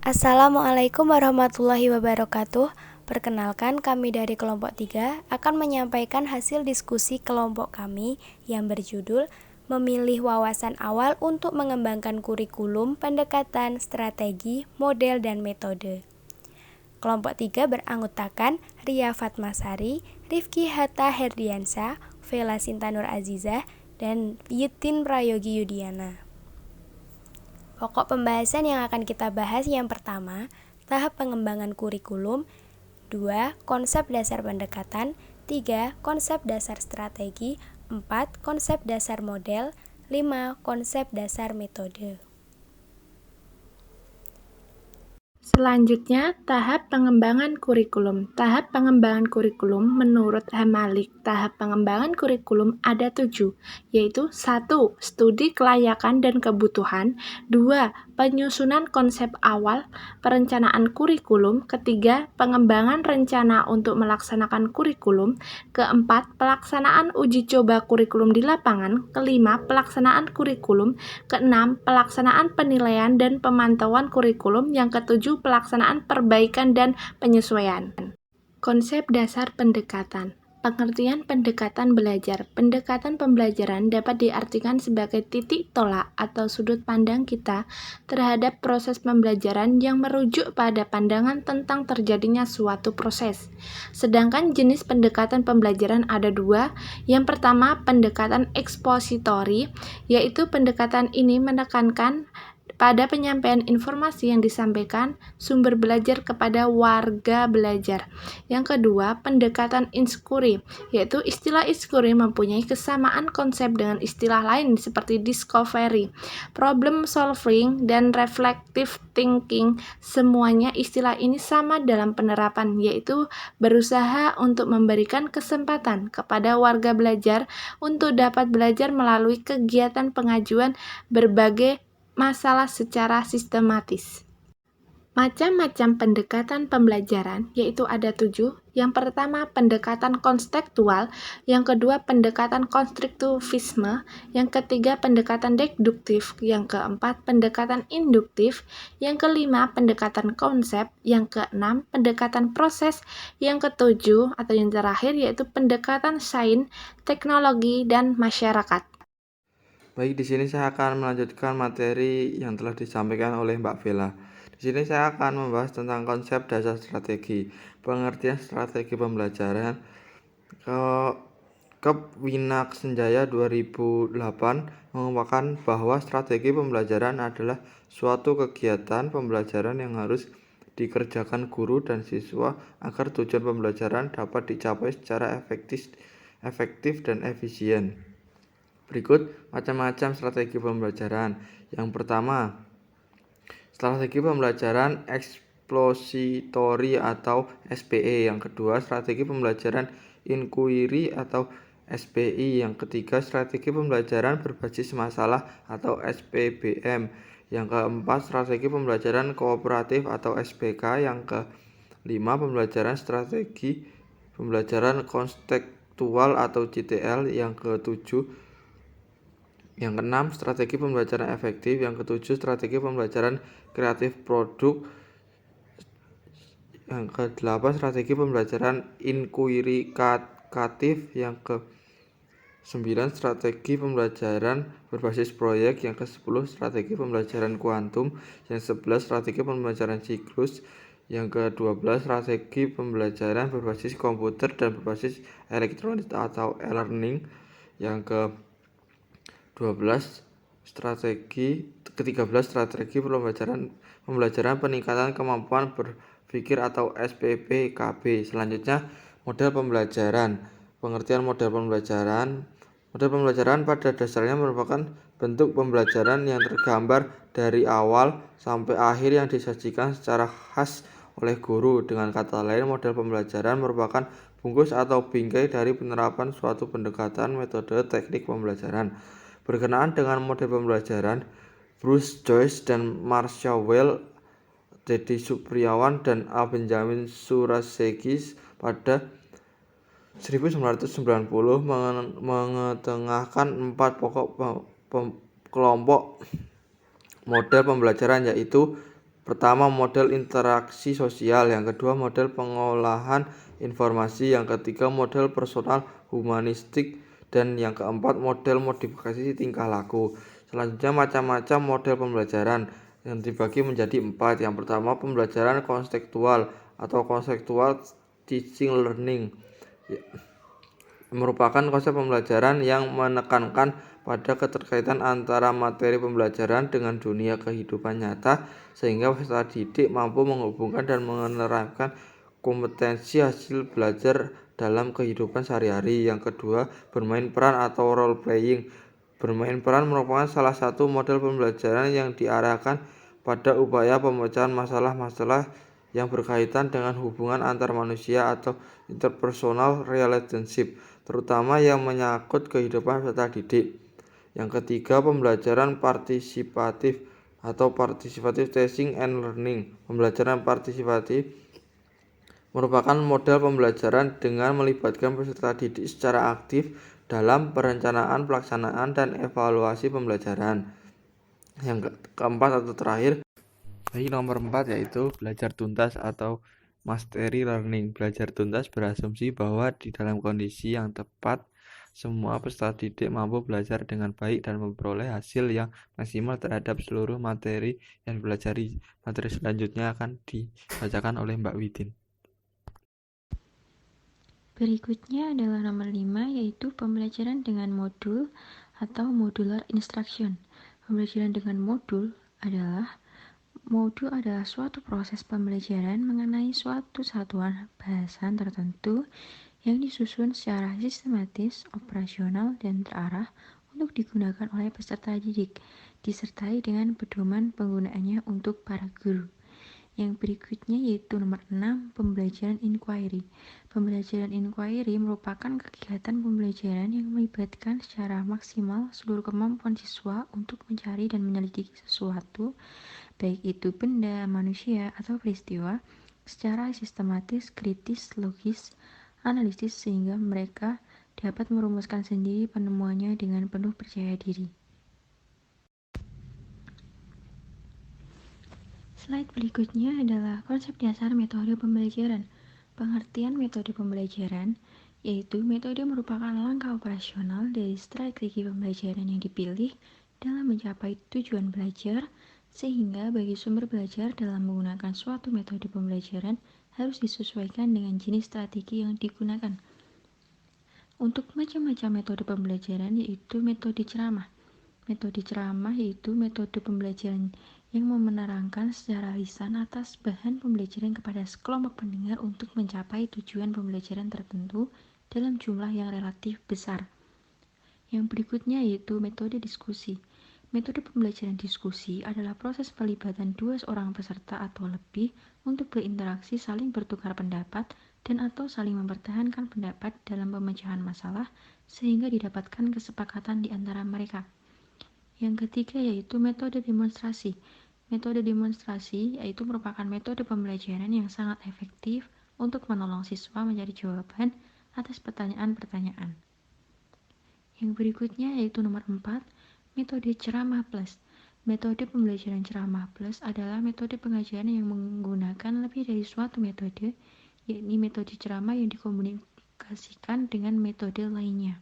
Assalamualaikum warahmatullahi wabarakatuh. Perkenalkan, kami dari kelompok 3 akan menyampaikan hasil diskusi kelompok kami yang berjudul Memilih Wawasan Awal untuk Mengembangkan Kurikulum, Pendekatan, Strategi, Model, dan Metode. Kelompok 3 beranggotakan Ria Fatmasari, Rifki Hatta Herdiansyah, Vela Sintanur Azizah, dan Yutin Prayogi Yudiana. Pokok pembahasan yang akan kita bahas yang pertama, tahap pengembangan kurikulum, 2. Konsep dasar pendekatan, 3. Konsep dasar strategi, 4. Konsep dasar model, 5. Konsep dasar metode. Selanjutnya, tahap pengembangan kurikulum. Tahap pengembangan kurikulum menurut Hamalik, tahap pengembangan kurikulum ada 7, yaitu 1. Studi kelayakan dan kebutuhan, 2. Penyusunan konsep awal, perencanaan kurikulum, ketiga, pengembangan rencana untuk melaksanakan kurikulum, keempat, pelaksanaan uji coba kurikulum di lapangan, kelima, pelaksanaan kurikulum, keenam, pelaksanaan penilaian dan pemantauan kurikulum, yang ketujuh, pelaksanaan perbaikan dan penyesuaian. Konsep dasar pendekatan. Pengertian pendekatan belajar. Pendekatan pembelajaran dapat diartikan sebagai titik tolak atau sudut pandang kita terhadap proses pembelajaran yang merujuk pada pandangan tentang terjadinya suatu proses. Sedangkan jenis pendekatan pembelajaran ada 2. Yang pertama, pendekatan ekspositori, yaitu pendekatan ini menekankan pada penyampaian informasi yang disampaikan sumber belajar kepada warga belajar. Yang kedua, pendekatan inquiry, yaitu istilah inquiry mempunyai kesamaan konsep dengan istilah lain seperti discovery, problem solving, dan reflective thinking. Semuanya istilah ini sama dalam penerapan, yaitu berusaha untuk memberikan kesempatan kepada warga belajar untuk dapat belajar melalui kegiatan pengajuan berbagai masalah secara sistematis. Macam-macam pendekatan pembelajaran, yaitu ada 7. Yang pertama, pendekatan konstektual. Yang kedua, pendekatan konstruktivisme. Yang ketiga, pendekatan deduktif. Yang keempat, pendekatan induktif. Yang kelima, pendekatan konsep. Yang keenam, pendekatan proses. Yang ketujuh, atau yang terakhir, yaitu pendekatan sains, teknologi, dan masyarakat. Baik, di sini saya akan melanjutkan materi yang telah disampaikan oleh Mbak Vela. Di sini saya akan membahas tentang konsep dasar strategi, pengertian strategi pembelajaran. Kep Winak Senjaya 2008 mengungkapkan bahwa strategi pembelajaran adalah suatu kegiatan pembelajaran yang harus dikerjakan guru dan siswa agar tujuan pembelajaran dapat dicapai secara efektif dan efisien. Berikut macam-macam strategi pembelajaran. Yang pertama, strategi pembelajaran ekspositori atau SPE. Yang kedua, strategi pembelajaran inquiry atau SPI. Yang ketiga, strategi pembelajaran berbasis masalah atau SPBM. Yang keempat, strategi pembelajaran kooperatif atau SPK. Yang kelima, pembelajaran strategi pembelajaran kontekstual atau CTL. Yang ketujuh, yang keenam, strategi pembelajaran efektif. Yang ketujuh, strategi pembelajaran kreatif produk. Yang kedelapan, strategi pembelajaran inkuirikatif. Yang ke-9, strategi pembelajaran berbasis proyek. Yang ke-10, strategi pembelajaran kuantum. Yang ke-11, strategi pembelajaran siklus. Yang ke-12, strategi pembelajaran berbasis komputer dan berbasis elektronik atau e-learning. Yang ke-13, strategi pembelajaran peningkatan kemampuan berpikir atau SPPKB. Selanjutnya, model pembelajaran. Pengertian model pembelajaran. Model pembelajaran pada dasarnya merupakan bentuk pembelajaran yang tergambar dari awal sampai akhir yang disajikan secara khas oleh guru. Dengan kata lain, model pembelajaran merupakan bungkus atau bingkai dari penerapan suatu pendekatan, metode, teknik pembelajaran. Berkenaan dengan model pembelajaran, Bruce Joyce dan Marsha Weil, Dedi Supriyawan, dan A. Benjamin Surasegis pada 1990 mengetengahkan 4 pokok kelompok model pembelajaran, yaitu Pertama, model interaksi sosial. Yang kedua, model pengolahan informasi. Yang ketiga, model personal humanistik. Dan yang keempat, model modifikasi tingkah laku. Selanjutnya, macam-macam model pembelajaran yang dibagi menjadi 4. Yang pertama, pembelajaran konseptual atau konseptual teaching learning, merupakan konsep pembelajaran yang menekankan pada keterkaitan antara materi pembelajaran dengan dunia kehidupan nyata, sehingga peserta didik mampu menghubungkan dan menerapkan kompetensi hasil belajar dalam kehidupan sehari-hari. Yang kedua, bermain peran atau role playing. Bermain peran merupakan salah satu model pembelajaran yang diarahkan pada upaya pemecahan masalah-masalah yang berkaitan dengan hubungan antar manusia atau interpersonal relationship, terutama yang menyangkut kehidupan peserta didik. Yang ketiga, pembelajaran partisipatif atau participative teaching and learning. Pembelajaran partisipatif merupakan model pembelajaran dengan melibatkan peserta didik secara aktif dalam perencanaan, pelaksanaan, dan evaluasi pembelajaran. Yang keempat atau terakhir, nomor 4, yaitu belajar tuntas atau mastery learning. Belajar tuntas berasumsi bahwa di dalam kondisi yang tepat, semua peserta didik mampu belajar dengan baik dan memperoleh hasil yang maksimal terhadap seluruh materi yang dipelajari. Materi selanjutnya akan dibacakan oleh Mbak Widin. Berikutnya adalah nomor 5, yaitu pembelajaran dengan modul atau modular instruction. Pembelajaran dengan modul adalah suatu proses pembelajaran mengenai suatu satuan bahasan tertentu yang disusun secara sistematis, operasional, dan terarah untuk digunakan oleh peserta didik, disertai dengan pedoman penggunaannya untuk para guru. Yang berikutnya yaitu nomor 6, pembelajaran inquiry. Pembelajaran inquiry merupakan kegiatan pembelajaran yang melibatkan secara maksimal seluruh kemampuan siswa untuk mencari dan menyelidiki sesuatu, baik itu benda, manusia, atau peristiwa, secara sistematis, kritis, logis, analitis, sehingga mereka dapat merumuskan sendiri penemuannya dengan penuh percaya diri. Slide berikutnya adalah konsep dasar metode pembelajaran. Pengertian metode pembelajaran yaitu metode merupakan langkah operasional dari strategi pembelajaran yang dipilih dalam mencapai tujuan belajar, sehingga bagi sumber belajar dalam menggunakan suatu metode pembelajaran harus disesuaikan dengan jenis strategi yang digunakan. Untuk macam-macam metode pembelajaran yaitu metode ceramah. Metode ceramah yaitu metode pembelajaran yang menerangkan secara lisan atas bahan pembelajaran kepada sekelompok pendengar untuk mencapai tujuan pembelajaran tertentu dalam jumlah yang relatif besar. Yang berikutnya yaitu metode diskusi. Metode pembelajaran diskusi adalah proses pelibatan dua orang peserta atau lebih untuk berinteraksi, saling bertukar pendapat, dan atau saling mempertahankan pendapat dalam pemecahan masalah sehingga didapatkan kesepakatan di antara mereka. Yang ketiga yaitu metode demonstrasi. Metode demonstrasi yaitu merupakan metode pembelajaran yang sangat efektif untuk menolong siswa mencari jawaban atas pertanyaan-pertanyaan. Yang berikutnya yaitu nomor 4, metode ceramah plus. Metode pembelajaran ceramah plus adalah metode pengajaran yang menggunakan lebih dari suatu metode, yakni metode ceramah yang dikomunikasikan dengan metode lainnya.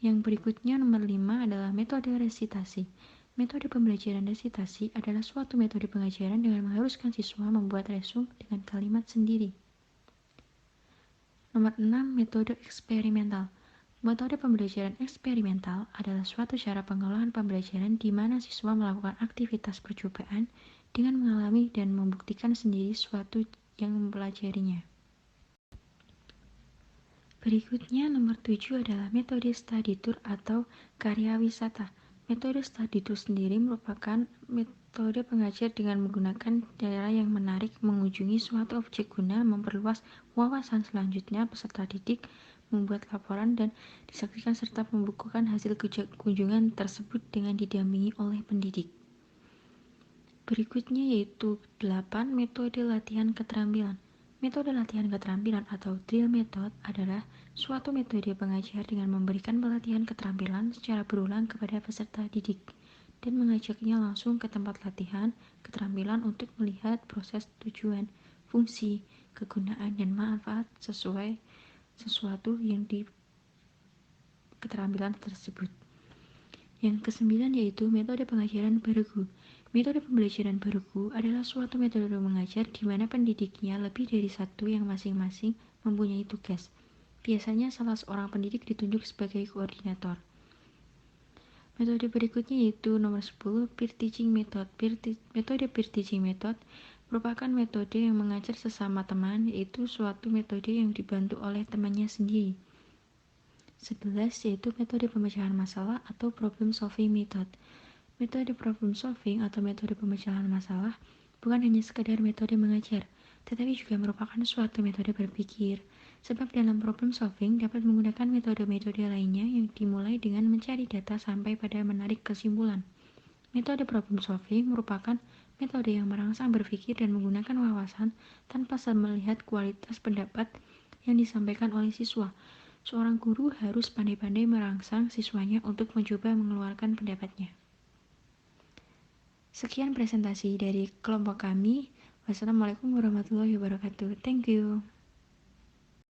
Yang berikutnya nomor 5 adalah metode resitasi. Metode pembelajaran resitasi adalah suatu metode pengajaran dengan mengharuskan siswa membuat resum dengan kalimat sendiri. Nomor 6, metode eksperimental. Metode pembelajaran eksperimental adalah suatu cara pengolahan pembelajaran di mana siswa melakukan aktivitas percobaan dengan mengalami dan membuktikan sendiri suatu yang mempelajarinya. Berikutnya nomor 7 adalah metode study tour atau karya wisata. Metode study tour sendiri merupakan metode pengajar dengan menggunakan cara yang menarik mengunjungi suatu objek guna memperluas wawasan. Selanjutnya peserta didik membuat laporan dan disaksikan serta membukukan hasil kunjungan tersebut dengan didampingi oleh pendidik. Berikutnya yaitu 8, metode latihan keterampilan. Metode latihan keterampilan atau drill method adalah suatu metode pengajar dengan memberikan pelatihan keterampilan secara berulang kepada peserta didik. dan mengajaknya langsung ke tempat latihan, keterampilan untuk melihat proses tujuan, fungsi, kegunaan, dan manfaat sesuai sesuatu yang di keterampilan tersebut. Yang kesembilan yaitu metode pengajaran bergu. Metode pembelajaran bergu adalah suatu metode mengajar di mana pendidiknya lebih dari satu yang masing-masing mempunyai tugas. Biasanya salah seorang pendidik ditunjuk sebagai koordinator. Metode berikutnya yaitu nomor 10, peer teaching method. Metode peer teaching method merupakan metode yang mengajar sesama teman, yaitu suatu metode yang dibantu oleh temannya sendiri. 11 yaitu metode pemecahan masalah atau problem solving method. Metode problem solving atau metode pemecahan masalah bukan hanya sekadar metode mengajar, tetapi juga merupakan suatu metode berpikir. Sebab dalam problem solving dapat menggunakan metode-metode lainnya yang dimulai dengan mencari data sampai pada menarik kesimpulan. Metode problem solving merupakan metode yang merangsang berpikir dan menggunakan wawasan tanpa melihat kualitas pendapat yang disampaikan oleh siswa. Seorang guru harus pandai-pandai merangsang siswanya untuk mencoba mengeluarkan pendapatnya. Sekian presentasi dari kelompok kami. Wassalamualaikum warahmatullahi wabarakatuh. Thank you.